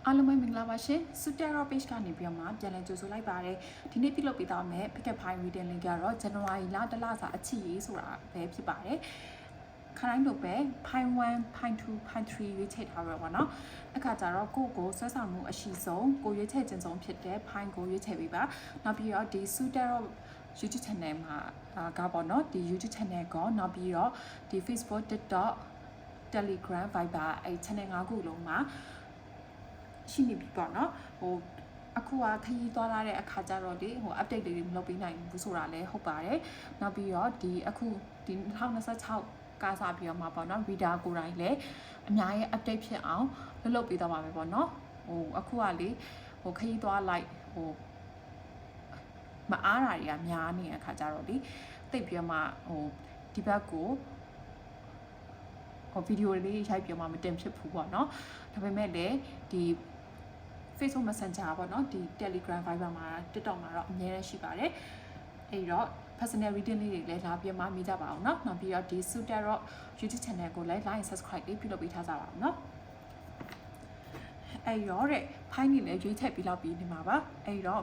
အားလုံးပဲမင်္ဂလာပါရှင်။ Sutero page ကနေပြီးတော့မှပြန်လည်ကြိုဆိုလိုက်ပါတယ်။ဒီနေ့ပြုလုပ်ပေးသွားမယ့် Picket File Reading Link ကတော့ January လတစ်လစာအချစ်ရေးဆိုတာပဲဖြစ်ပါတယ်။ခရိုင်းလို့ပဲ File 1, File 2, File 3ရွေးချယ်ထားရပါတော့။အခါကျတော့ကိုဆွဲဆောင်မှုအရှိဆုံးကိုရွေးချယ်ခြင်းဆုံးဖြစ်တဲ့ File ကိုရွေးချယ်ပေးပါ။နောက်ပြီးတော့ဒီ Sutero YouTube channel မှာကပေါ့နော်ဒီ YouTube channel ကိုနောက်ပြီးတော့ဒီ Facebook, TikTok, Telegram, Viber အဲ့ channel 5ခုလုံးမှာရှိနေပြီပေါ့နော်အခုကခရီးသွားလာတဲ့အခါကျတော့ဒီupdate တွေမလုပ်ပေးနိုင်ဘူးဆိုတာလည်းဟုတ်ပါတယ်နောက်ပြီးတော့ဒီအခုဒီ2026ကစားပြီးတော့မှာပေါ့နော် reader ကိုယ်တိုင်လည်းအများကြီး update ဖြစ်အောင်လုပ်ပေးတော့မှာပဲပေါ့နော်အခုကလေခရီးသွားလိုက်မအားတာတွေကများနေတဲ့အခါကျတော့ဒီတိတ်ပြီးတော့မှဒီဘက်ကိုဗီဒီယိုလေးရိုက်ပြမှာမတင်ဖြစ်ဘူးပေါ့နော်ဒါပေမဲ့လည်းဒီ Facebook Messenger ပေါ့နော်ဒီ Telegram Viber မှာ TikTok မှာတော့အများကြီးရှိပါတယ်အဲ့တော့ personal reading လေးတွေလည်းလာပြမှာမိကြပါအောင်เนาะနောက်ပြီးတော့ဒီ Sutero YouTube channel ကိုလည်း like and subscribe လေးပြုလုပ်ပေးထားကြပါအောင်เนาะအဲ့တော့တဲ့ file နေလည်းရွေးချယ်ပြီးလောက်ပြီးနေမှာပါအဲ့တော့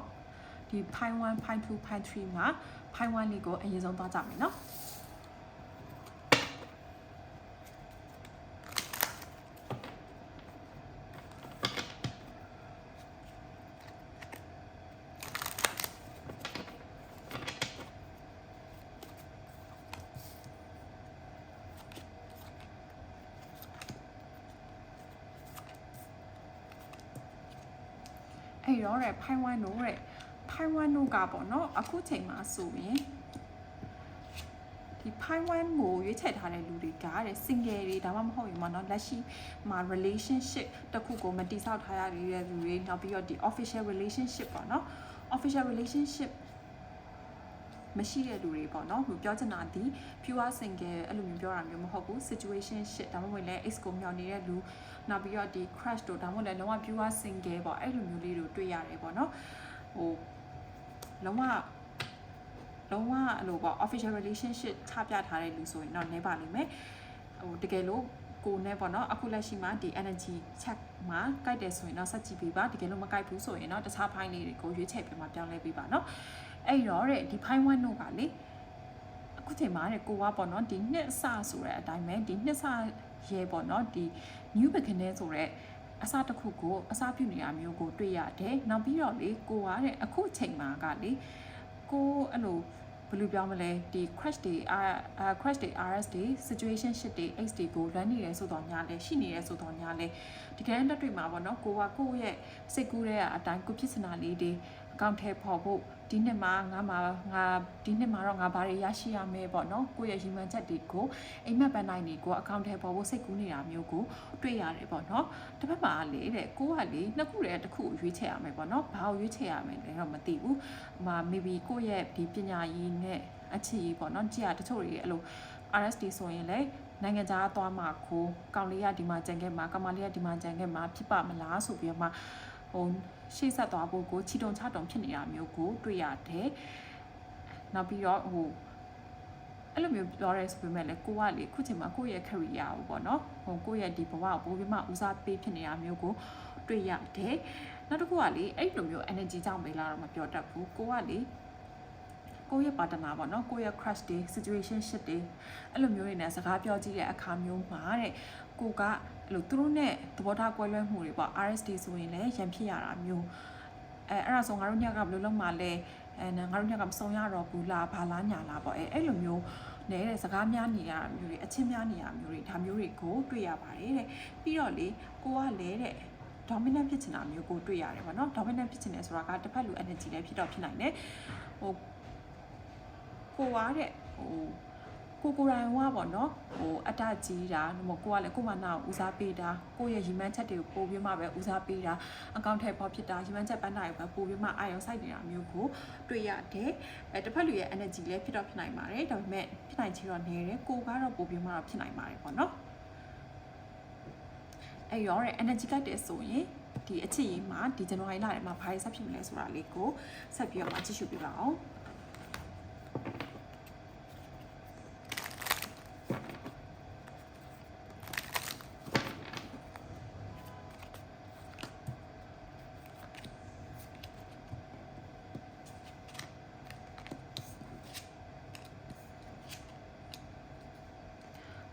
ဒီ file 1 file 2 file 3မှာ file 1လေးကိုအရင်ဆုံးသွားကြမယ်เนาะအဲ့တော့တဲ့ file 1တို့တဲ့ file 1တို့ကပေါ့နော်အခုချိန်မှာဆိုရင်ဒီ file 1ကိုရွေးချယ်ထားတဲ့လူတွေကတဲ့ single တွေဒါမှမဟုတ်ရင်ပေါ့နော်လက်ရှိမှာ relationship တစ်ခုကိုမတည်ဆောက်ထားရတဲ့လူတွေနောက်ပြီးတော့ဒီ official relationship ပေါ့နော် official relationship မရှိတဲ့လူတွေပေါ့နော်ပြောချင်တာဒီ pure single အဲ့လိုမျိုးပြောတာမျိုးမဟုတ်ဘူး situationship ဒါမှမဟုတ်လည်း ex ကိုမျှော်နေတဲ့လူနောက်ပြီးတော့ဒီ crush တို့ဒါမှမဟုတ်လည်းလုံးဝ pure single ပေါ့အဲ့လိုမျိုးလေးတို့တွေ့ရတယ်ပေါ့နော်လုံးဝအဲ့လိုပေါ့ official relationship ချပြထားတဲ့လူဆိုရင်တော့နည်းပါလိမ့်မယ်တကယ်လို့ကိုနဲ့ပေါ့နော်အခုလက်ရှိမှာဒီ energy check မှာကြိုက်တယ်ဆိုရင်တော့ဆက်ကြည့်ပေးပါတကယ်လို့မကြိုက်ဘူးဆိုရင်တော့တခြား file လေးတွေကိုရွေးချယ်ပြီးမှပြောင်းလဲပေးပါနော်အဲ့တော့တဲ့ဒီ file 1တို့ကလေအခုချိန်မှာတဲ့ကိုကပေါ့နော်ဒီနှစ်အစဆိုတဲ့အတိုင်းပဲဒီနှစ်စရဲပေါ့နော်ဒီ new beginning ဆိုတဲ့အစတစ်ခုကိုအစပြုနေတာမျိုးကိုတွေ့ရတယ်နောက်ပြီးတော့လေကိုကတဲ့အခုချိန်မှာကလေကိုအဲ့လိုဘယ်လိုပြောမလဲဒီ crash တွေ crash တွေ RS တွေ situation shit တွေ X တွေကို run နေရဲဆိုတော့ညာလဲရှိနေရဲဆိုတော့ညာလဲဒီကနေ့လက်တွေ့မှာပေါ့နော်ကိုရဲ့စိတ်ကူးတဲ့အတိုင်းကိုဖြစ်စနာလေးတွေအကောင့်ထဲပေါ်ဖို့ဒီနှစ်မှာငါဒီနှစ်မှာတော့ငါဘာတွေရရှိရမယ်ပေါ့နော်ကိုရဲ့ရည်မှန်းချက်တွေကိုအိမ်မက်ပန်းတိုင်းတွေကိုအကောင့်ထဲပေါ်ဖို့စိတ်ကူးနေတာမျိုးကိုတွေ့ရတယ်ပေါ့နော်တစ်ဖက်မှာလေတဲ့ကိုကလေနှစ်ခုတည်းတစ်ခုကိုရွေးချယ်ရမယ်ပေါ့နော်ဘာကိုရွေးချယ်ရမယ်လဲတော့မသိဘူးmaybe ကိုရဲ့ဒီပညာရေးနဲ့အချစ်ရေးပေါ့နော်ကြည့်ရတချို့တွေအဲ့လို RSD ဆိုရင်လေနိုင်ငံခြားသွားမှာကိုကောင်လေးကဒီမှာကြံခဲ့မှာကောင်မလေးကဒီမှာကြံခဲ့မှာဖြစ်ပါမလားဆိုပြီးတော့မှရှေ့ဆက်သွားဖို့ကိုချီတုံချတုံဖြစ်နေတာမျိုးကိုတွေ့ရတယ်နောက်ပြီးတော့အဲ့လိုမျိုးပြောရဲဆိုပေမဲ့လည်းကိုကလေခုချိန်မှာကိုယ့်ရဲ့ career ကိုပေါ့နော်ကိုယ့်ရဲ့ဒီဘဝကိုပိုပြီးမှဦးစားပေးဖြစ်နေတာမျိုးကိုတွေ့ရတယ်နောက်တစ်ခုကလေအဲ့လိုမျိုး energy ကြောင့်ပဲလားတော့မပြောတတ်ဘူးကိုကလေကိုယ့်ရဲ့ partner ပေါ့နော်ကိုယ့်ရဲ့ crush တွေ situation shit တွေအဲ့လိုမျိုးတွေနဲ့စကားပြောကြည့်တဲ့အခါမျိုးမှာတဲ့ကိုကအဲ့လိုသူတို့နဲ့သဘောထားကွဲလွဲမှုတွေပေါ့ RSD ဆိုရင်လည်းရန်ဖြစ်ရတာမျိုးအဲ့ဒါဆိုငါတို့ညကဘယ်လိုလုပ်မှလဲငါတို့ညကမဆုံးရတော့ဘူးလားဘာလားညာလားပေါ့အဲ့လိုမျိုးနေတဲ့စကားများနေရတာမျိုးတွေအချင်းများနေရမျိုးတွေဒါမျိုးတွေကိုတွေ့ရပါတယ်တဲ့ပြီးတော့လေကိုကလည်းတဲ့ dominant ဖြစ်ချင်တာမျိုးကိုတွေ့ရတယ်ပေါ့နော် dominant ဖြစ်ချင်တယ်ဆိုတာကတစ်ဖက်လူ energy လည်းဖြစ်တော့ဖြစ်နိုင်တယ်ကိုကတဲ့ကိုယ်တိုင်ကပေါ့နော်အတကြီးတာကိုကလည်းကိုမနာကိုဦးစားပေးတာကိုရဲ့ရည်မှန်းချက်တွေကိုပို့ပြီးမှပဲဦးစားပေးတာအကောင့်ထဲပေါ်ဖြစ်တာရည်မှန်းချက်ပန်းတာတွေပဲပို့ပြီးမှအာရုံစိုက်နေတာမျိုးကိုတွေ့ရတယ်တစ်ဖက်လူရဲ့ energy လည်းဖြစ်တော့ဖြစ်နိုင်ပါတယ်ဒါပေမဲ့ဖြစ်နိုင်ချေတော့နေတယ်ကိုကတော့ပို့ပြီးမှတော့ဖြစ်နိုင်ပါတယ်ပေါ့နော်အဲ့ရောတဲ့ energy ကတဲ့ဆိုရင်ဒီအချစ်ရေးမှာဒီ January လထဲမှာဘာတွေဆက်ဖြစ်မလဲဆိုတာလေးကိုဆက်ပြီးတော့မှကြည့်ရှုပြပါအောင်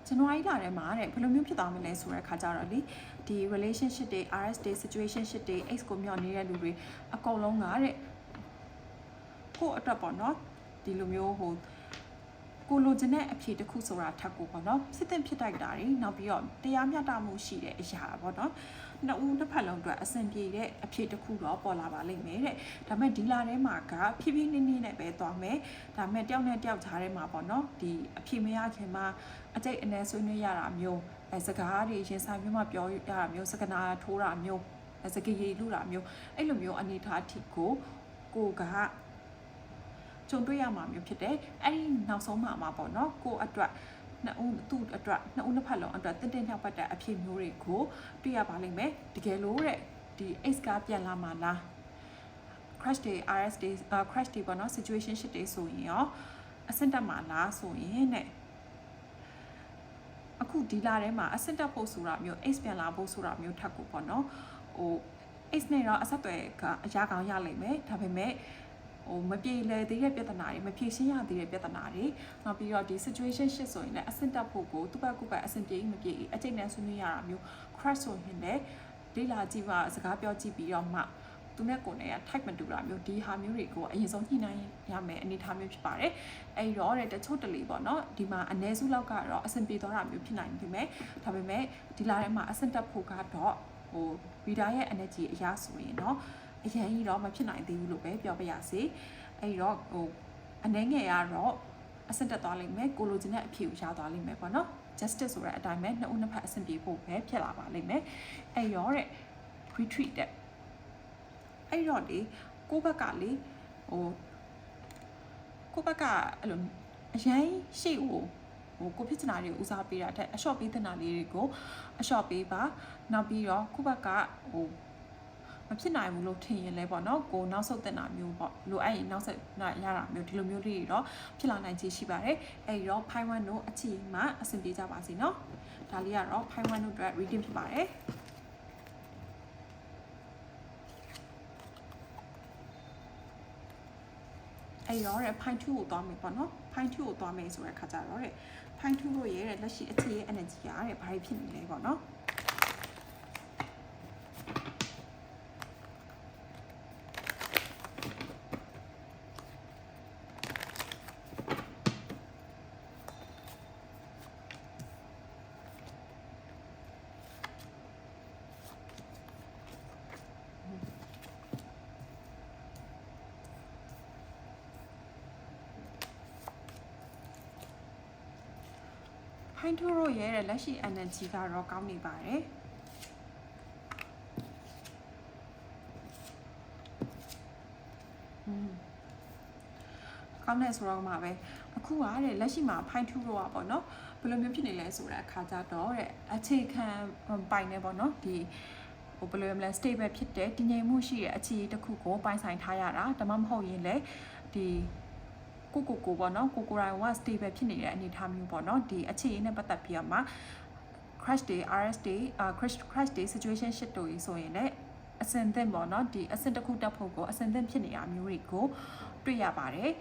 January လာထဲမှာတဲ့ဘယ်လိုမျိုးဖြစ်သွားမလဲဆိုတဲ့ခါကြတော့လေဒီ relationship တွေ RS တွေ situationship တွေ X ကိုမျှော်နေတဲ့လူတွေအကုန်လုံးကတဲ့ကိုအတွက်ပေါ့နော်ဒီလိုမျိုးကိုလိုချင်တဲ့အဖြေတစ်ခုဆိုတာထပ်ကိုပေါ့နော်စစ်တင်ဖြစ်တိုက်တာတွေနောက်ပြီးတော့တရားမျှတမှုရှိတဲ့အရာပေါ့နော်နှစ်ဦးတစ်ဖက်လုံးအတွက်အဆင်ပြေတဲ့အဖြေတစ်ခုတော့ပေါ်လာပါလိမ့်မယ်တဲ့ဒါပေမဲ့ဒီလာထဲမှာကဖြည်းဖြည်းနှင်းနှင်းနဲ့ပဲသွားမယ်ဒါပေမဲ့တယောက်နဲ့တယောက်ကြားထဲမှာပေါ့နော်ဒီအဖြေမရခင်မှာအကျိတ်အနယ်ဆွေးနွေးရတာမျိုးစကားတွေရင်ဆိုင်မျိုးမှပြောရတာမျိုးစကားနာထိုးတာမျိုးစကားရည်လူတာမျိုးအဲ့လိုမျိုးအနေထားထိကိုကကြုံတွေ့ရမှာမျိုးဖြစ်တယ်အဲ့ဒီနောက်ဆုံးမှာပေါ့နော်ကိုအတွက်နှစ်ဦးနှစ်ဖက်လုံးအတွက်တင်းတင်းလျှောက်ပတ်တဲ့အဖြစ်မျိုးတွေကိုတွေ့ရပါလိမ့်မယ်တကယ်လို့တဲ့ဒီ X ကပြန်လာမှာလား crash တွေ RS တွေ crash တွေပေါ့နော် situation shit တွေဆိုရင်ရောအဆင့်တက်မှာလားဆိုရင်တဲ့အခုဒီလာထဲမှာအဆင့်တက်ဖို့ဆိုတာမျိုး X ပြန်လာဖို့ဆိုတာမျိုးထပ်ကိုပေါ့နော်X နဲ့တော့အဆက်အသွယ်ကအရာကောင်းရလိမ့်မယ်ဒါပေမဲ့မပြေလည်သေးတဲ့ပြဿနာတွေမဖြေရှင်းရသေးတဲ့ပြဿနာတွေနောက်ပြီးတော့ဒီ situation shit ဆိုရင်လည်းအဆင့်တက်ဖို့ကိုသူ့ဘက်ကအဆင်ပြေမပြေအကျိတ်နဲ့ဆွေးနွေးရတာမျိုး crash ဆိုရင်လည်းလေ့လာကြည့်ပါစကားပြောကြည့်ပြီးတော့မှသူနဲ့ကိုယ်နဲ့ type မတူတာမျိုးဒီဟာမျိုးတွေကိုအရင်ဆုံးညှိနှိုင်းရမယ်အနေထားမျိုးဖြစ်ပါတယ်အဲ့တော့တချို့တလေပေါ့နော်ဒီမှာအ ਨੇ စုလောက်ကတော့အဆင်ပြေသွားတာမျိုးဖြစ်နိုင်ပြီမဲ့ဒါပေမဲ့ဒီလာထဲမှာအဆင့်တက်ဖို့ကတော့reader ရဲ့ energy အရာဆိုရင်เนาะအရင်ကြီးတော့မဖြစ်နိုင်သေးဘူးလို့ပဲပြောပြရစီအဲ့တော့အနှဲငယ်ကတော့အဆင့်တက်သွားလိမ့်မယ်ကိုလိုချင်တဲ့အဖြေကိုရသွားလိမ့်မယ်ပေါ့နော် justice ဆိုတဲ့အတိုင်းပဲနှစ်ဦးနှစ်ဖက်အဆင်ပြေဖို့ပဲဖြစ်လာပါလိမ့်မယ်အဲ့တော့တဲ့ retreat တဲ့အဲ့တော့လေကိုဘက်ကလေကိုဘက်ကအဲ့လိုအရင်ရှေ့ကိုဖြစ်ချင်တာတွေကိုဦးစားပေးတာတဲ့အလျှော့ပေးတဲ့နာလေးတွေကိုအလျှော့ပေးပါနောက်ပြီးတော့ကိုဘက်ကမဖြစ်နိုင်ဘူးလို့ထင်ရင်လည်းပေါ့နော်ကိုနောက်ဆုတ်တဲ့နာမျိုးပေါ့လိုအပ်ရင်နောက်ဆက်ရတာမျိုးဒီလိုမျိုးလေးတွေတော့ဖြစ်လာနိုင်ခြေရှိပါတယ်အဲ့တော့ Pi 1တို့အချိန်မှအဆင်ပြေကြပါစေเนาะဒါလေးကတော့ Pi 1တို့အတွက် reading ဖြစ်ပါတယ်အဲ့တော့ Pi 2ကိုသွားမယ်ပေါ့နော် Pi 2ကိုသွားမယ်ဆိုတဲ့ခါကျတော့Pi 2တို့ရဲ့လက်ရှိအခြေရဲ့ energy ကဘာဖြစ်နေလဲပေါ့နော်Pi 2တို့ရဲ့လက်ရှိ energy ကတော့ကောင်းနေပါတယ်ကောင်းနေဆိုတော့မှာပဲအခုကလက်ရှိမှာ Pi 2တို့ကပေါ့နော်ဘယ်လိုမျိုးဖြစ်နေလဲဆိုတဲ့အခါကျတော့အခြေခံပိုင်နေပေါ့နော်ဒီဘယ်လိုလဲ stable ဖြစ်တဲ့တည်ငြိမ်မှုရှိတဲ့အခြေအနေတစ်ခုကိုပိုင်ဆိုင်ထားရတာဒါမှမဟုတ်ရင်လည်းဒီကိုပေါ့နော်ကိုရိုင်းက stable ဖြစ်နေတဲ့အနေအထားမျိုးပေါ့နော်ဒီအခြေအနေနဲ့ပတ်သက်ပြီးတော့မှ crash day RS day crash day situation shit တို့ဆိုရင်လည်းအစင်သင့်ပေါ့နော်ဒီအစင်တစ်ခုတက်ဖို့ကိုအစင်သင့်ဖြစ်နေတာမျိုးတွေကိုတွေ့ရပါတယ်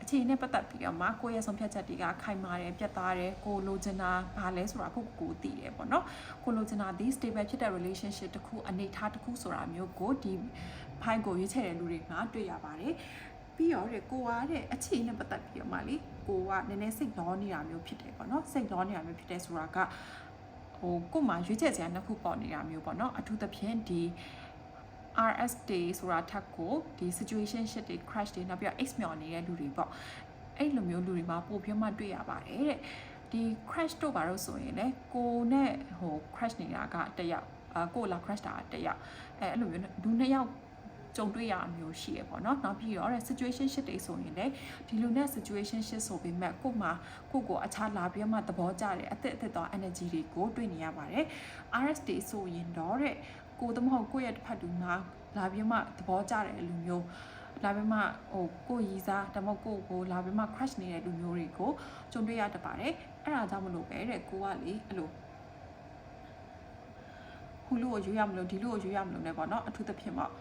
အခြေအနေနဲ့ပတ်သက်ပြီးတော့မှကိုယ့်ရဲ့ဆုံးဖြတ်ချက်တွေကခိုင်မာတယ်ပြတ်သားတယ်ကိုလိုချင်တာဘာလဲဆိုတာကိုသိတယ်ပေါ့နော်ကိုလိုချင်တာဒီ stable ဖြစ်တဲ့ relationship တစ်ခုအနေထားတစ်ခုဆိုတာမျိုးကိုဒီ Pi ကိုရွေးချယ်တဲ့လူတွေကတွေ့ရပါတယ်ပြီးတော့ကိုကအခြေအနေနဲ့ပတ်သက်ပြီးတော့မှလေကိုကနည်းနည်းစိတ်လောနေတာမျိုးဖြစ်တယ်ပေါ့နော်စိတ်လောနေတာမျိုးဖြစ်တယ်ဆိုတာကကို့မှာရွေးချယ်စရာနှစ်ခုပေါ်နေတာမျိုးပေါ့နော်အထူးသဖြင့်ဒီ RS day ဆိုတာထက်ကိုဒီ situation shit တွေ crash တွေနောက်ပြီးတော့ X မျောနေတဲ့လူတွေပေါ့အဲ့လိုမျိုးလူတွေမှာပို့ပြီးမှတွေ့ရပါတယ်တဲ့ဒီ crash တို့ဘာလို့ဆိုရင်လေကိုနဲ့crash နေတာကတစ်ယောက်ကိုလာ crash တာတစ်ယောက်အဲ့လိုမျိုးလူနှစ်ယောက်ကြုံတွေ့ရမျိုးရှိရပေါ့နော်နောက်ပြီးတော့ situation shit တွေဆိုရင်လေဒီလိုနဲ့ situation shit ဆိုပေမဲ့ကိုအခြားလာပြီးမှသဘောကျတယ်အသက်သော energy တွေကိုတွေ့နေရပါတယ် RS တွေဆိုရင်တော့ကိုသမဟုတ်ကိုရဲ့တစ်ဖက်တူမှာလာပြီးမှသဘောကျတဲ့လူမျိုးလာပြီးမှကိုရီစားဒါမှမဟုတ်ကိုလာပြီးမှ crash နေတဲ့လူမျိုးတွေကိုကြုံတွေ့ရတတ်ပါတယ်အဲ့ဒါကြောင့်မလို့ပဲကိုကလေအဲ့လိုဟိုလူကိုရွေးရမလို့ဒီလူကိုရွေးရမလို့ ਨੇ ပေါ့နော်အထူးသဖြင့်ပေါ့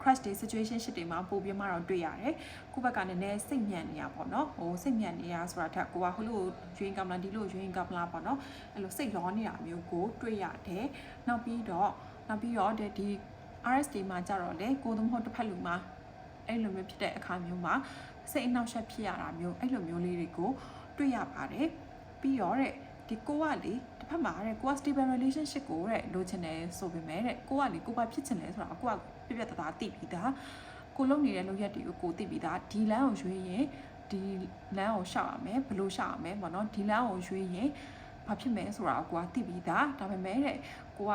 crush တွေ situation ရှစ်တွေမှာပို့ပြီးမှတော့တွေ့ရတယ်ကိုယ့်ဘက်ကနည်းနည်းစိတ်ညံ့နေရပေါ့နော်ဟိုစိတ်ညံ့နေရဆိုတာထက်ကိုကဟိုလိုရွေးကမလားဒီလိုရွေးကမလားပေါ့နော်အဲ့လိုစိတ်လောနေတာမျိုးကိုတွေ့ရတယ်နောက်ပြီးတော့ဒီ RSD မှာကြတော့လေကိုသမဟုတ်တစ်ဖက်လူမှာအဲ့လိုမျိုးဖြစ်တဲ့အခါမျိုးမှာစိတ်အနှောက်အယှက်ဖြစ်ရတာမျိုးအဲ့လိုမျိုးလေးတွေကိုတွေ့ရပါတယ်ပြီးတော့ဒီကိုကလေတစ်ဖက်မှာကိုက stable relationship ကိုလိုချင်တယ်ဆိုပေမဲ့ကိုကလေကိုဘာဖြစ်ချင်လဲဆိုတာကိုကပြပြတသားသိပြီးသားကိုလုံနေတဲ့လုပ်ရက်တွေကိုကိုသိပြီးသားဒီလမ်းကိုရွေးရင်ဒီလမ်းကိုရှောက်ရမယ်ဘယ်လိုရှောက်ရမယ်ပေါ့နော်ဒီလမ်းကိုရွေးရင်ဘာဖြစ်မယ်ဆိုတာကိုကသိပြီးသားဒါပေမဲ့ကိုက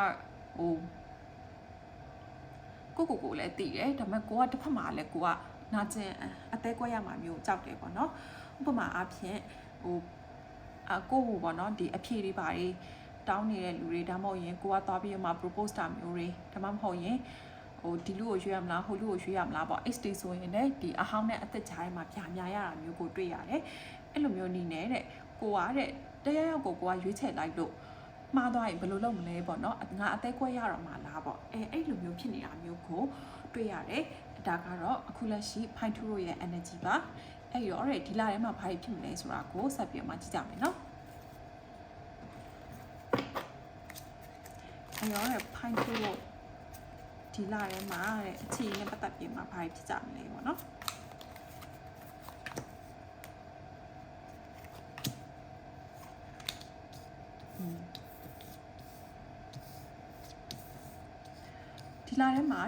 ဟိုကိုလည်းသိတယ်ဒါပေမဲ့ကိုကတစ်ဖက်မှာလည်းကိုကနာကျင်အသေးကွက်ရမှာမျိုးကြောက်တယ်ပေါ့နော်ဥပမာအားဖြင့်ဟိုကိုကိုပေါ့နော်ဒီအဖြေတွေပါတွေတောင်းနေတဲ့လူတွေဒါမှမဟုတ်ရင်ကိုကသွားပြီးမှ propose တာမျိုးတွေဒါမှမဟုတ်ရင်ဟိုဒီလူကိုရွေးရမလားဟိုလူကိုရွေးရမလားပေါ့ XD ဆိုရင်လည်းဒီအဟောင်းနဲ့အသက်ကြားထဲမှာပြများရတာမျိုးကိုတွေ့ရတယ်အဲ့လိုမျိုးနေနဲ့ကိုကတရားရောက်ကိုကရွေးချယ်လိုက်လို့မှားသွားရင်ဘယ်လိုလုပ်မလဲပေါ့နော်ငါအသေးကွက်ရတော့မှာလားပေါ့အဲ့လိုမျိုးဖြစ်နေတာမျိုးကိုတွေ့ရတယ်ဒါကတော့အခုလက်ရှိ Pine Two ရဲ့ energy ပါအဲ့ရောဒီလထဲမှာဘာဖြစ်မလဲဆိုတာကိုဆက်ပြီးမှကြည့်ကြမယ်နော်အဲ့ရောPine Two ဒီလထဲမှာအခြေအနေနဲ့ပတ်သက်ပြီးမှဘာဖြစ်ကြမလဲပေါ့နော်ဒီလထဲမှာ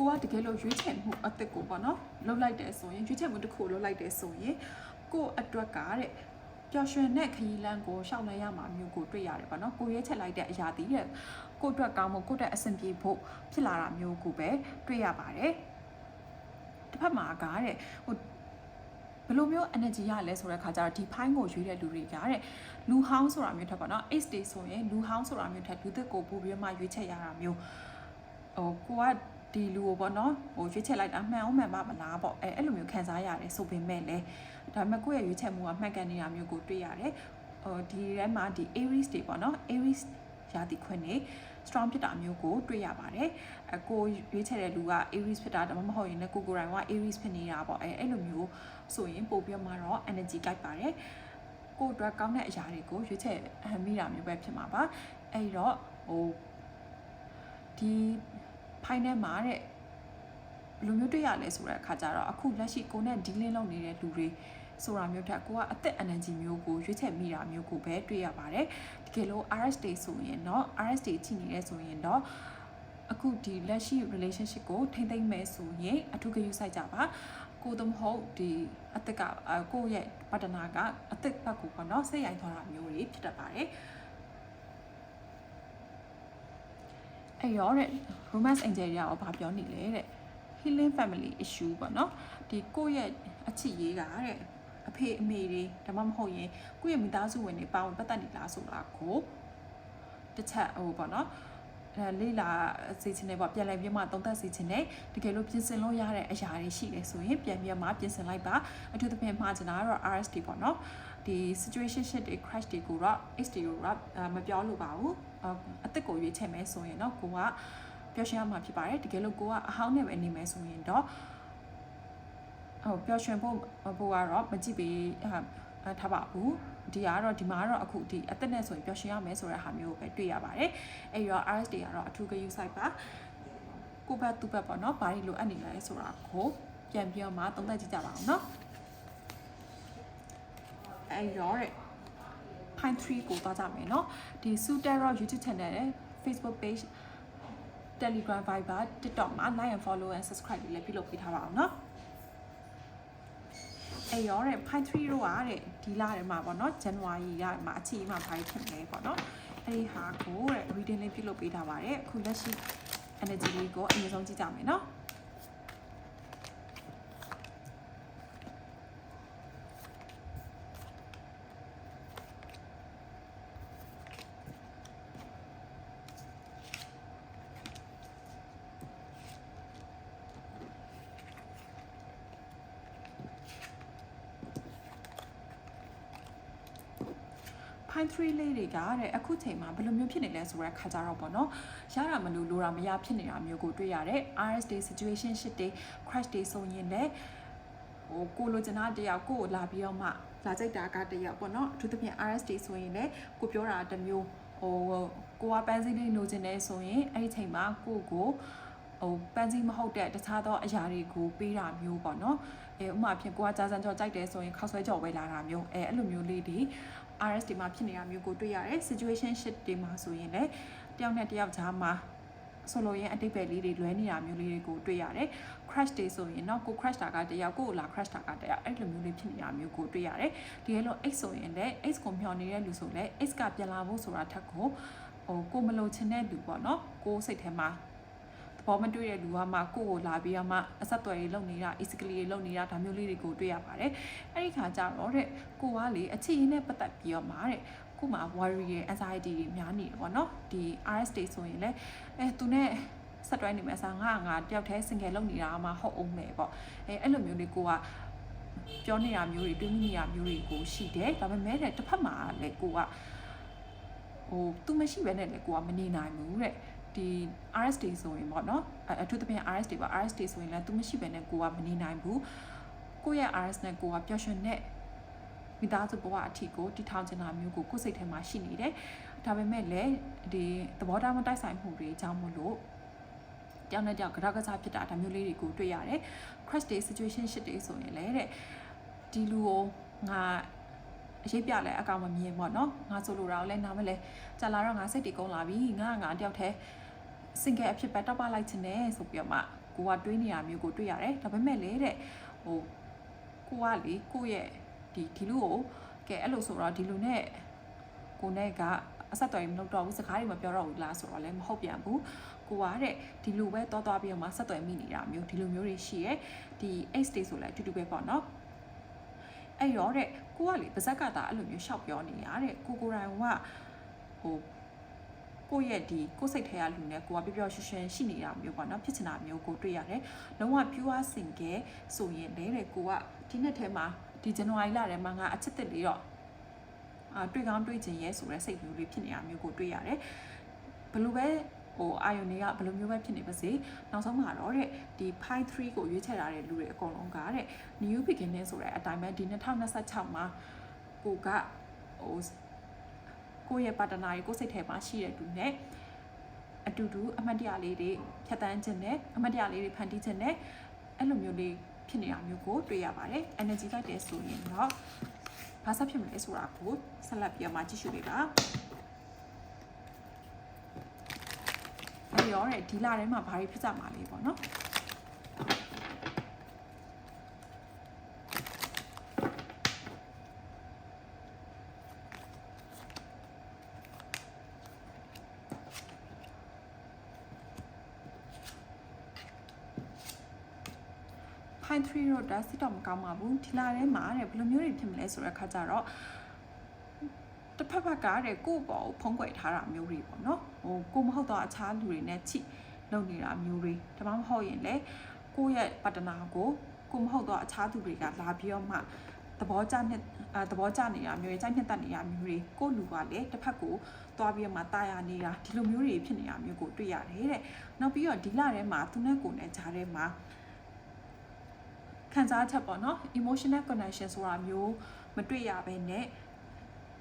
ကိုကတကယ်လို့ရွေးချယ်မှုအသက်ကိုပေါ့နော်လှုပ်လိုက်တယ်ဆိုရင်ရွေးချယ်မှုတစ်ခုလှုပ်လိုက်တယ်ဆိုရင်ကိုအတွက်ကပျော်ရွှင်တဲ့ခရီးလမ်းကိုရှောက်လိုက်ရမှာမျိုးကိုတွေ့ရတယ်ပေါ့နော်ကိုရွေးချယ်လိုက်တဲ့အရာတည်းကိုအတွက်ကောင်းမှုကိုအတွက်အဆင်ပြေဖို့ဖြစ်လာတာမျိုးကိုပဲတွေ့ရပါတယ်တစ်ဖက်မှာဟိုဘယ်လိုမျိုး energy ရလဲဆိုတဲ့ခါကျတော့ဒီ Pine ကိုရွေးတဲ့လူတွေကလူဟောင်းဆိုတာမျိုးထက်ပေါ့နော် Ace Day ဆိုရင်လူဟောင်းဆိုတာမျိုးထက်လူသစ်ကိုပို့ပြီးမှရွေးချယ်ရတာမျိုးကိုကဒီလူကိုပေါ့နော်ရွေးချယ်လိုက်တာမှန်အောင်မှန်ပါမလားပေါ့အဲ့လိုမျိုးခံစားရတယ်ဆိုပေမဲ့လည်းဒါပေမဲ့ကိုယ့်ရဲ့ရွေးချယ်မှုကမှတ်ကန်နေတာမျိုးကိုတွေ့ရတယ်ဒီထဲမှာဒီ Aries တွေပေါ့နော် Aries ရာသီခွင်နေ strong ဖြစ်တာမျိုးကိုတွေ့ရပါတယ်ကိုရွေးချယ်တဲ့လူက Aries ဖြစ်တာဒါမှမဟုတ်ရင်လည်းကိုယ်တိုင်က Aries ဖြစ်နေတာပေါ့အဲ့လိုမျိုးဆိုရင်ပို့ပြီးမှတော့ energy ကြိုက်ပါတယ်ကိုယ့်အတွက်ကောင်းတဲ့အရာတွေကိုရွေးချယ်မိတာမျိုးပဲဖြစ်မှာပါအဲ့တော့ဒီPine ထဲမှာဘယ်လိုမျိုးတွေ့ရလဲဆိုတဲ့အခါကျတော့အခုလက်ရှိကိုနဲ့ dealing လုပ်နေတဲ့လူတွေဆိုတာမျိုးထက်ကိုကအသက် energy မျိုးကိုရွေးချယ်မိတာမျိုးကိုပဲတွေ့ရပါတယ်တကယ်လို့ RSD ဆိုရင်တော့ RSD ချိနေရဲဆိုရင်တော့အခုဒီလက်ရှိ relationship ကိုထိမ့်သိမ့်မယ်ဆိုရင်အထူးဂရုစိုက်ကြပါကိုသမဟုတ်ဒီအသက်ကကိုရဲ့ partner ကအသက်ဘက်ကိုပေါ့နော်စိတ်ရိုက်သွားတာမျိုးတွေဖြစ်တတ်ပါတယ်အဲ့ရောromance angel တွေကဘာပြောနေလဲhealing family issue ပေါ့နော်ဒီကိုယ့်ရဲ့အချစ်ရေးကအဖေအမေတွေဒါမှမဟုတ်ရင်ကိုယ့်ရဲ့မိသားစုဝင်တွေပါဝင်ပတ်သက်နေလားဆိုတာကိုတစ်ချက်ပေါ့နော်လေးလာစေချင်တယ်ပေါ့ပြန်လည်ပြီးမှသုံးသပ်စေချင်တယ်တကယ်လို့ပြင်ဆင်လို့ရတဲ့အရာတွေရှိတယ်ဆိုရင်ပြန်ပြီးမှပြင်ဆင်လိုက်ပါအထူးသဖြင့်မှာချင်တာကတော့ RSD ပေါ့နော်ဒီ situation shit တွေ crash တွေကိုတော့ XD ကိုမပြောလို့ပါဘူးအသက်ကိုရွေးချယ်မယ်ဆိုရင်တော့ကိုကပျော်ရွှင်ရမှာဖြစ်ပါတယ်တကယ်လို့ကိုကအဟောင်းနဲ့ပဲနေမယ်ဆိုရင်တော့ပျော်ရွှင်ဖို့ကတော့မကြည့်ပေးထားပါဘူးဒီကတော့ဒီမှာတော့အခုဒီအသက်နဲ့ဆိုရင်ပျော်ရွှင်ရမယ်ဆိုတဲ့ဟာမျိုးကိုပဲတွေ့ရပါတယ်အဲ့တော့ RSD ကတော့အထူးဂရုစိုက်ပါကိုဘက်သူ့ဘက်ပေါ့နော်ဘာတွေလိုအပ်နေလဲဆိုတာကိုပြန်ပြီးတော့မှသုံးသပ်ကြည့်ကြပါအောင်နော်အဲ့တော့Pine 3ကိုသွားကြမယ်နော်ဒီ Sutero YouTube channel နဲ့ Facebook page Telegram Viber TikTok မှာ like and follow and subscribe လေးပြုလုပ်ပေးထားပါအောင်နော်အဲ့ရောPine 3တို့ဒီလထဲမှာပေါ့နော် January ရမှာအချိန်မှာဘာဖြစ်လဲပေါ့နော်အဲ့ဒီဟာကိုreading လေးပြုလုပ်ပေးထားပါတယ်အခုလက်ရှိ energy လေးကိုအရင်ဆုံးကြည့်ကြမယ်နော် Pine 3လေးတွေကတဲ့အခုချိန်မှာဘယ်လိုမျိုးဖြစ်နေလဲဆိုတဲ့ခါကြတော့ပေါ့နော်ရတာမလို့လိုတာမရဖြစ်နေတာမျိုးကိုတွေ့ရတယ် RS day situation shit day crash day ဆိုရင်လည်းကိုလိုချင်တာတယောက်ကိုလာပြီးတော့မှလာကြိုက်တာကတယောက်ပေါ့နော်အထူးသဖြင့် RS day ဆိုရင်လည်းကိုပြောတာတစ်မျိုးကိုကပန်းစည်းလေးလိုချင်တယ်ဆိုရင်အဲ့ဒီချိန်မှာကိုပန်းစည်းမဟုတ်တဲ့တခြားသောအရာတွေကိုပေးတာမျိုးပေါ့နော်ဥပမာဖြစ်ကိုကကြာစံကြော်ကြိုက်တယ်ဆိုရင်ခောက်ဆွဲကြော်ဝယ်လာတာမျိုးအဲ့လိုမျိုးလေးတွေ RS တွေမှာဖြစ်နေတာမျိုးကိုတွေ့ရတယ် situation shit တွေမှာဆိုရင်လည်းတယောက်နဲ့တယောက်ကြားမှာဆိုလိုရင်အတိတ်ပဲလေးတွေလွဲနေတာမျိုးလေးတွေကိုတွေ့ရတယ် crash တွေဆိုရင်တော့ကို crash တာကတယောက်ကိုလာ crash တာကတယောက်အဲ့လိုမျိုးလေးဖြစ်နေတာမျိုးကိုတွေ့ရတယ်ဒီလို X ဆိုရင်လည်း X ကိုမျှော်နေတဲ့လူဆိုလည်း X ကပြန်လာဖို့ဆိုတာထက်ကိုမလို့ချင်တဲ့လူပေါ့နော်ကိုစိတ်ထဲမှာဘောမတွေ့တဲ့လူကမှကိုကိုလာပြီးတော့မှအဆက်အသွယ်တွေလုပ်နေတာ easily တွေလုပ်နေတာဒါမျိုးလေးတွေကိုတွေ့ရပါတယ်အဲ့ဒီခါကျတော့တဲ့ကိုကလေအခြေအနေနဲ့ပတ်သက်ပြီးတော့မှတဲ့ကိုမှ worry ရဲ့ anxiety တွေများနေတယ်ပေါ့နော်ဒီ RS တွေဆိုရင်လည်းသူနဲ့ဆက်တွဲနေမယ်ဆိုငါတယောက်တည်း single လုပ်နေတာမှဟုတ်အောင်မယ်ပေါ့အဲ့လိုမျိုးလေးကိုကပြောနေတာမျိုးတွေတွေးမိနေတာမျိုးတွေကိုရှိတယ်ဒါပေမဲ့တဲ့တစ်ဖက်မှာလည်းကိုကသူမရှိဘဲနဲ့လည်းကိုကမနေနိုင်ဘူးတဲ့ဒီ RS တွေဆိုရင်ပေါ့နော်အထူးသဖြင့် RS တွေပါ RS တွေဆိုရင်လည်းသူမရှိဘဲနဲ့ကိုကမနေနိုင်ဘူးကိုရဲ့ RS နဲ့ကိုကပျော်ရွှင်တဲ့မိသားစုဘဝအထီကိုတည်ထောင်ချင်တာမျိုးကိုစိတ်ထဲမှာရှိနေတယ်ဒါပေမဲ့လည်းဒီသဘောထားမတိုက်ဆိုင်မှုတွေအကြောင်းမို့လို့တယောက်နဲ့တယောက်ကစားဖြစ်တာဒါမျိုးလေးတွေကိုတွေ့ရတယ် crash day situation shit တွေဆိုရင်လည်းတဲ့ဒီလူကိုငါအရေးပြလဲအကောင်မမြင်ပေါ့နော်ငါဆိုလိုတာကိုလည်းနားမလဲကြာလာတော့ငါစိတ်တွေကုန်လာပြီငါတယောက်တည်း single အဖြစ်ပဲတောက်ပလိုက်ချင်တယ်ဆိုပြီးတော့မှကိုကတွေးနေတာမျိုးကိုတွေ့ရတယ်ဒါပေမဲ့လေတဲ့ကိုကလေကိုရဲ့ဒီလူကိုကဲအဲ့လိုဆိုတော့ဒီလူနဲ့ကိုနဲ့ကအဆက်အသွယ်မလုပ်တော့ဘူးစကားတွေမပြောတော့ဘူးလားဆိုတော့လည်းမဟုတ်ပြန်ဘူးကိုကတဲ့ဒီလူပဲတောပြီးတော့မှဆက်သွယ်မိနေတာမျိုးဒီလိုမျိုးတွေရှိရဲဒီ X တွေဆိုလည်းအတူတူပဲပေါ့နော်အဲ့ရောတဲ့ကိုကလေပါဇက်ကတာအဲ့လိုမျိုးရှောက်ပြောနေရတဲ့ကိုယ်တိုင်ကကိုရဲ့ကိုစိတ်ထဲကလူနဲ့ကိုကပျော်ရွှင်ရွှင်ရှိနေတာမျိုးပေါ့နော်ဖြစ်ချင်တာမျိုးကိုတွေ့ရတယ်လုံးဝ pure single ဆိုရင်လေတဲ့ကိုကဒီနှစ်ထဲမှာဒီဇန်နဝါရီလထဲမှာငါအချစ်တစ်လေးတော့တွေ့ကောင်းတွေ့ချင်ရဲဆိုတဲ့စိတ်မျိုးလေးဖြစ်နေတာမျိုးကိုတွေ့ရတယ်ဘလို့ပဲအာယုန်တွေကဘယ်လိုမျိုးပဲဖြစ်နေပါစေနောက်ဆုံးမှာတော့တဲ့ဒီ Pine 3ကိုရွေးချယ်ထားတဲ့လူတွေအကုန်လုံးကတဲ့ new beginning ဆိုတဲ့အတိုင်းပဲဒီ2026မှာကိုရဲ့ပါတနာကိုစိတ်ထဲမှာရှိတဲ့လူနဲ့အတူတူအမှတ်တရလေးတွေဖြတ်တန်းခြင်းနဲ့အမှတ်တရလေးတွေဖန်တီးခြင်းနဲ့အဲ့လိုမျိုးလေးဖြစ်နေတာမျိုးကိုတွေ့ရပါတယ် energy လိုက်တယ်ဆိုရင်တော့ဘာဆက်ဖြစ်မလဲဆိုတာကိုဆက်လက်ပြီးမှကြည့်ရှုပေးပါအဲ့ရောတဲ့ဒီလထဲမှာဘာတွေဖြစ်ကြမှာလဲပေါ့နော်Pine 3တော့ဒါစစ်တော့မကောင်းပါဘူးဒီလထဲမှာတဲ့ဘယ်လိုမျိုးတွေဖြစ်မလဲဆိုတဲ့ခါကျတော့တစ်ဖက်ကတဲ့ကိုယ့်ဘောကိုဖုံးကွယ်ထားတာမျိုးတွေပေါ့နော်ကိုမဟုတ်တော့အခြားလူတွေနဲ့ချိလုပ်နေတာမျိုးတွေဒါမှမဟုတ်ရင်လေကိုယ့်ရဲ့ပါတနာကိုမဟုတ်တော့အခြားသူတွေကလာပြီးတော့မှသဘောကျနေတာမျိုးတွေကြိုက်နှစ်သက်နေတာမျိုးတွေကိုလူကလည်းတစ်ဖက်ကိုသွားပြီးတော့မှတာယာနေတာဒီလိုမျိုးတွေဖြစ်နေတာမျိုးကိုတွေ့ရတယ်တဲ့နောက်ပြီးတော့ဒီလထဲမှာသူနဲ့ကိုယ်နဲ့ကြားထဲမှာခံစားချက်ပေါ့နော် emotional connection ဆိုတာမျိုးမတွေ့ရဘဲနဲ့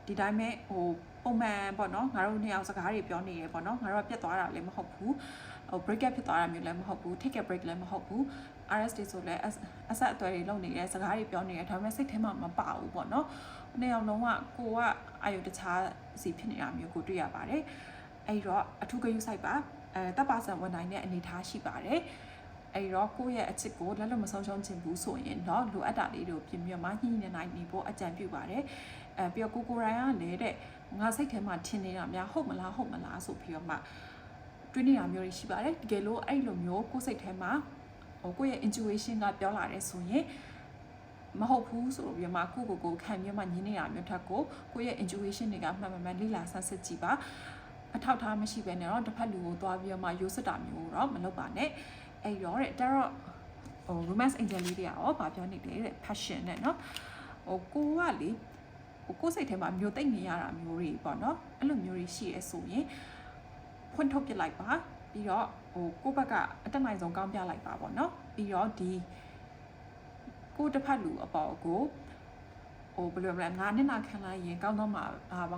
ဒီတိုင်းပဲပုံမှန်ပေါ့နော်ငါတို့နှစ်ယောက်စကားတွေပြောနေရပေါ့နော်ငါတို့ကပြတ်သွားတာလည်းမဟုတ်ဘူးbreak up ဖြစ်သွားတာမျိုးလည်းမဟုတ်ဘူး take a break လည်းမဟုတ်ဘူး RS တွေဆိုလည်းအဆက်အသွယ်တွေလုပ်နေတယ်စကားတွေပြောနေတယ်ဒါပေမဲ့စိတ်ထဲမှာမပါဘူးပေါ့နော်နှစ်ယောက်လုံးကကိုကအာရုံတခြားစီဖြစ်နေတာမျိုးကိုတွေ့ရပါတယ်အဲ့တော့အထူးဂရုစိုက်ပါတပ်ပါဆန်ဝန်နိုင်တဲ့အနေအထားရှိပါတယ်အဲ့တော့ကိုယ့်ရဲ့အချစ်ကိုလက်လွတ်မဆုံးရှုံးခြင်းဘူးဆိုရင်တော့လိုအပ်တာလေးတွေကိုပြင်ပြမှညှိနေနိုင်နေဖို့အကြံပြုပါတယ်ပြီးတော့ကိုရိုင်းကလည်းတဲ့ငါစိတ်ထဲမှာထင်နေတာများဟုတ်မလားဆိုပြီးတော့မှတွေးနေတာမျိုးတွေရှိပါတယ်တကယ်လို့အဲ့လိုမျိုးကိုယ်စိတ်ထဲမှာကိုယ့်ရဲ့ intuition ကပြောလာတယ်ဆိုရင်မဟုတ်ဘူးဆိုပြီးမှကိုခံပြီးမှညင်းနေတာမျိုးထက်ကိုယ့်ရဲ့ intuition တွေကမှန်လေ့လာဆန်းစစ်ကြည့်ပါအထောက်ထားမရှိဘဲနဲ့တော့တစ်ဖက်လူကိုသွားပြီးမှရိုးစစ်တာမျိုးတော့မလုပ်ပါနဲ့အဲ့တော့တဲ့ tarot romance angel လေးတွေကရောဗာပြောနေတယ်တဲ့ passion နဲ့เนาะကိုကလေ ကိုယ်စိတ်ထဲမှာမျိုးသိမ့်နေရတာမျိုးတွေပေါ့နော်အဲ့လိုမျိုးတွေရှိရဲဆိုရင်ဖွင့်ထုတ်ပြလိုက်ပါပြီးတော့ကိုယ့်ဘက်ကအတက်နိုင်ဆုံးကောင်းပြလိုက်ပါပေါ့နော်ပြီးတော့ဒီကိုတစ်ဖက်လူအပေါ်ကိုဘယ်လိုလဲငါနဲ့နာခံလိုက်ရင်ကောင်းတော့မှာ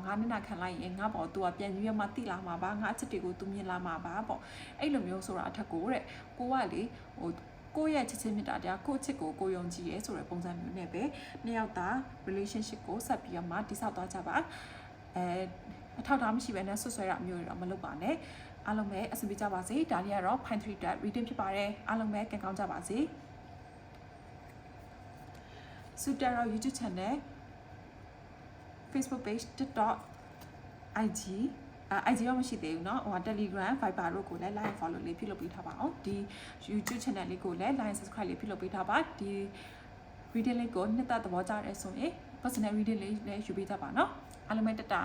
ငါနဲ့နာခံလိုက်ရင်ငါပေါ်သူကပြန်ပြီးမှတိလာမှာပါငါအချက်တွေကိုသူမြင်လာမှာပါပေါ့အဲ့လိုမျိုးဆိုတာအထက်ကိုတဲ့ကိုကလေကိုယ့်ရဲ့ချစ်ချင်းမြတ်တာတရားကိုယ့်ချစ်ကိုကိုယုံကြည်ရဲဆိုတဲ့ပုံစံမျိုးနဲ့ပဲနှစ်ယောက်သား relationship ကိုဆက်ပြီးတော့မှတိဆောက်သွားကြပါအထောက်အထားမရှိဘဲနဲ့ဆွဆွဲတာမျိုးတွေတော့မလုပ်ပါနဲ့အားလုံးပဲအဆင်ပြေကြပါစေဒါလေးကတော့ Pine 3 Dot reading ဖြစ်ပါတယ်အားလုံးပဲကြံကောင်းကြပါစေSutero YouTube channel Facebook page TikTok IG IG ရောမရှိသေးဘူးเนาะဟို Telegram Viber တို့ကိုလည်း like follow လေးပြုလုပ်ပေးထားပါအောင်ဒီ YouTube channel လေးကိုလည်း like subscribe လေးပြုလုပ်ပေးထားပါဒီ reading လေးကိုနှစ်သက်သဘောကျရဲဆိုရင် personal reading လေးလည်းယူပေးကြပါเนาะအားလုံးပဲတတာ